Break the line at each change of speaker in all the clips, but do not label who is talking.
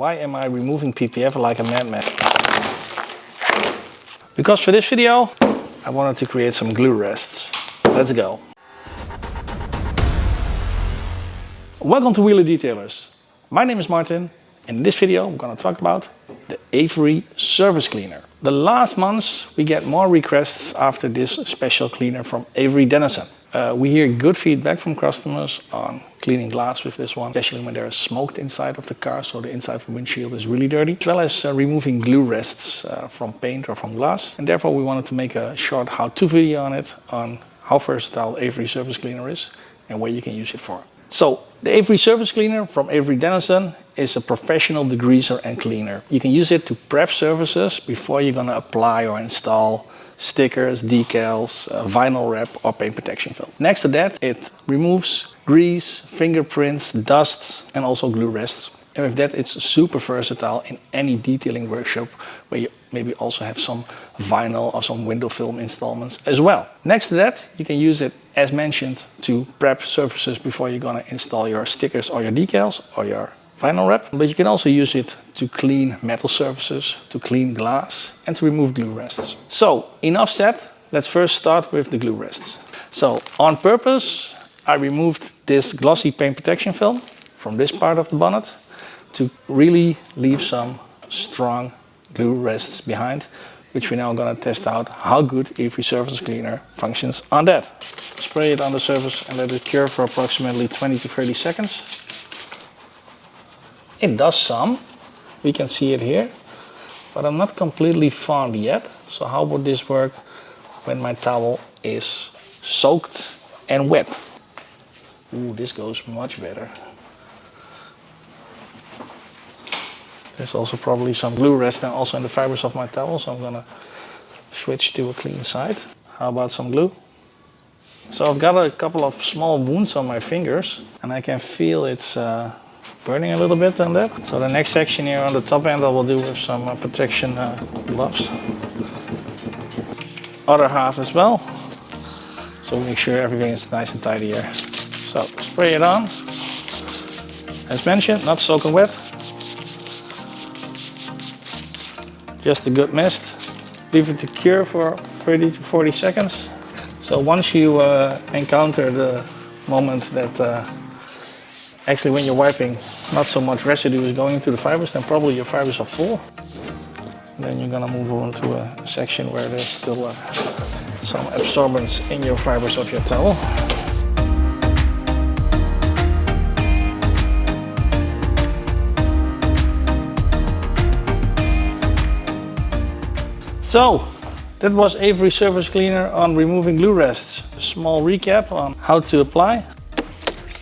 Why am I removing PPF like a madman? Because for this video, I wanted to create some glue rests. Let's go. Welcome to Wheeler Detailers. My name is Martin, and in this video I'm going to talk about the Avery Surface Cleaner. The last months we get more requests after this special cleaner from averydennison. We hear good feedback from customers on cleaning glass with this one, especially when there is smoke inside of the car, so the inside of the windshield is really dirty, as well as removing glue rests from paint or from glass. And therefore we wanted to make a short how-to video on it, on how versatile Avery Surface Cleaner is and what you can use it for. So the Avery Surface Cleaner from averydennison is a professional degreaser and cleaner. You can use it to prep surfaces before you're going to apply or install stickers, decals, vinyl wrap or paint protection film. Next to that, it removes grease, fingerprints, dust and also glue rests. And with that, it's super versatile in any detailing workshop where you maybe also have some vinyl or some window film installments as well. Next to that, you can use it, as mentioned, to prep surfaces before you're going to install your stickers or your decals or your vinyl wrap. But you can also use it to clean metal surfaces, to clean glass and to remove glue rests. So enough said, let's first start with the glue rests. So on purpose, I removed this glossy paint protection film from this part of the bonnet to really leave some strong glue rests behind, which we're now going to test out how good Avery Surface Cleaner functions on that. Spray it on the surface and let it cure for approximately 20 to 30 seconds. It does some, we can see it here, but I'm not completely fond yet. So how would this work when my towel is soaked and wet? Ooh, this goes much better. There's also probably some glue rest and also in the fibers of my towel, so I'm gonna switch to a clean side. How about some glue? So I've got a couple of small wounds on my fingers and I can feel it's burning a little bit on that. So the next section here on the top end I will do with some protection gloves. Other half as well. So make sure everything is nice and tidy here. So spray it on. As mentioned, not soaking wet. Just a good mist. Leave it to cure for 30 to 40 seconds. So once you encounter the moment that actually when you're wiping, not so much residue is going into the fibers, then probably your fibers are full. And then you're gonna move on to a section where there's still some absorbance in your fibers of your towel. So, that was Avery Surface Cleaner on removing glue rests. A small recap on how to apply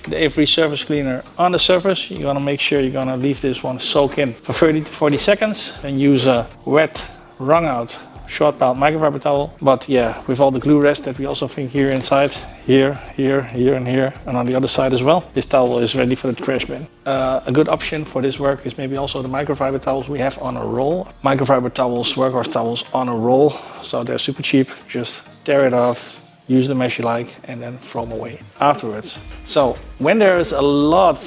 the Avery Surface Cleaner on the surface. You're gonna make sure you're gonna leave this one soak in for 30 to 40 seconds. And use a wet, wrung out, short piled microfiber towel. But yeah, with all the glue rest that we also think here inside, here, here, here and here, and on the other side as well, this towel is ready for the trash bin. A good option for this work is maybe also the microfiber towels we have on a roll. Microfiber towels, workhorse towels on a roll, so they're super cheap. Just tear it off, use them as you like, and then throw them away afterwards. So when there is a lot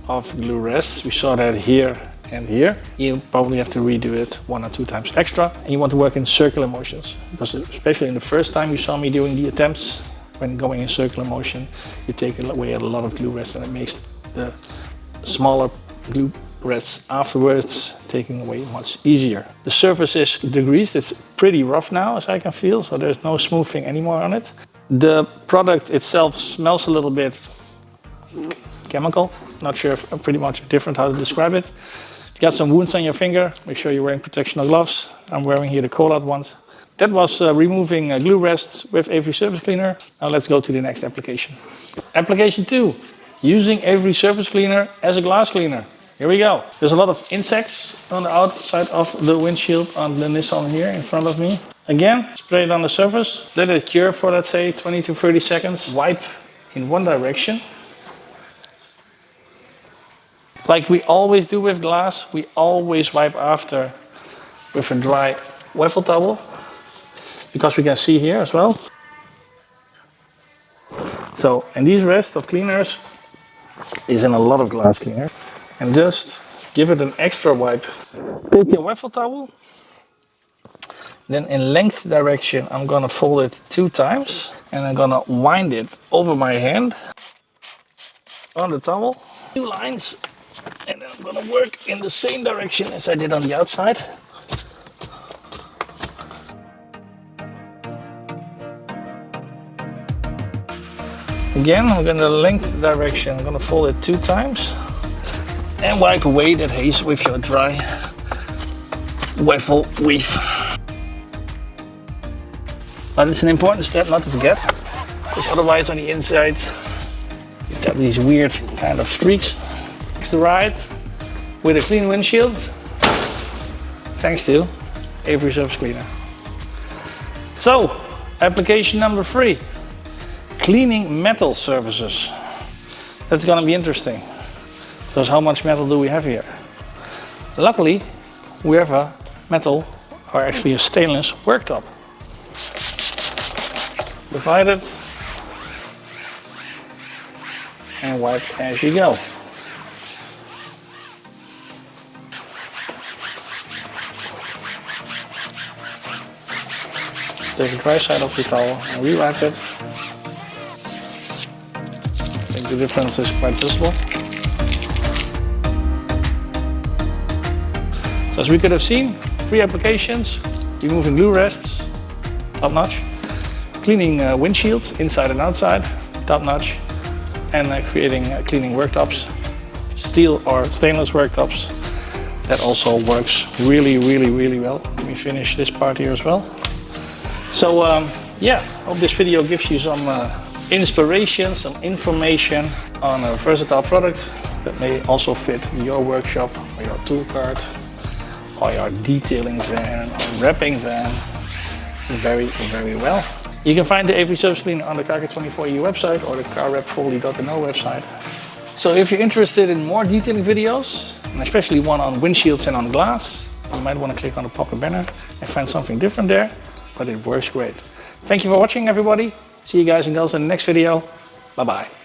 of glue rests, we saw that here and here, you probably have to redo it 1 or 2 times extra, and you want to work in circular motions, because especially in the first time you saw me doing the attempts, when going in circular motion, you take away a lot of glue rests and it makes the smaller glue rests afterwards taking away much easier. The surface is degreased, it's pretty rough now as I can feel, so there's no smoothing anymore on it. The product itself smells a little bit chemical, not sure if pretty much different how to describe it. If you got some wounds on your finger, make sure you're wearing protectional gloves. I'm wearing here the collant ones. That was removing glue rests with Avery Surface Cleaner. Now let's go to the next application. Application 2, using Avery Surface Cleaner as a glass cleaner. Here we go. There's a lot of insects on the outside of the windshield on the Nissan here in front of me. Again, spray it on the surface. Let it cure for, let's say, 20 to 30 seconds. Wipe in one direction. Like we always do with glass, we always wipe after with a dry WAFFLE towel, because we can see here as well. So, and these rest of cleaners is in a lot of glass cleaner. And just give it an extra wipe. Take your waffle towel. Then in length direction, I'm gonna fold it 2 times. And I'm gonna wind it over my hand on the towel. 2 lines. And then I'm gonna work in the same direction as I did on the outside. Again, I'm going to length direction. I'm going to fold it 2 times and wipe away that haze with your dry waffle weave. But it's an important step not to forget, because otherwise on the inside you've got these weird kind of streaks. Fix the ride with a clean windshield, thanks to Avery Surface Cleaner. So, application number 3. Cleaning metal surfaces. That's gonna be interesting, because how much metal do we have here? Luckily, we have a metal, or actually a stainless worktop. Divide it and wipe as you go. Take the dry side off your towel and re-wipe it. The difference is quite visible. So as we could have seen, 3 applications: removing glue rests, top notch; cleaning windshields inside and outside, top notch; and creating cleaning worktops, steel or stainless worktops. That also works really well. Let me finish this part here as well. So yeah, hope this video gives you some inspiration, some information on a versatile product that may also fit your workshop or your tool cart or your detailing van or wrapping van very well. You can find the Avery Surface Cleaner on the carcare24eu website or the carwrap.no website. So if you're interested in more detailing videos, and especially one on windshields and on glass, you might want to click on the pop-up banner and find something different there, but it works great. Thank you for watching, everybody. See you guys and girls in the next video. Bye bye.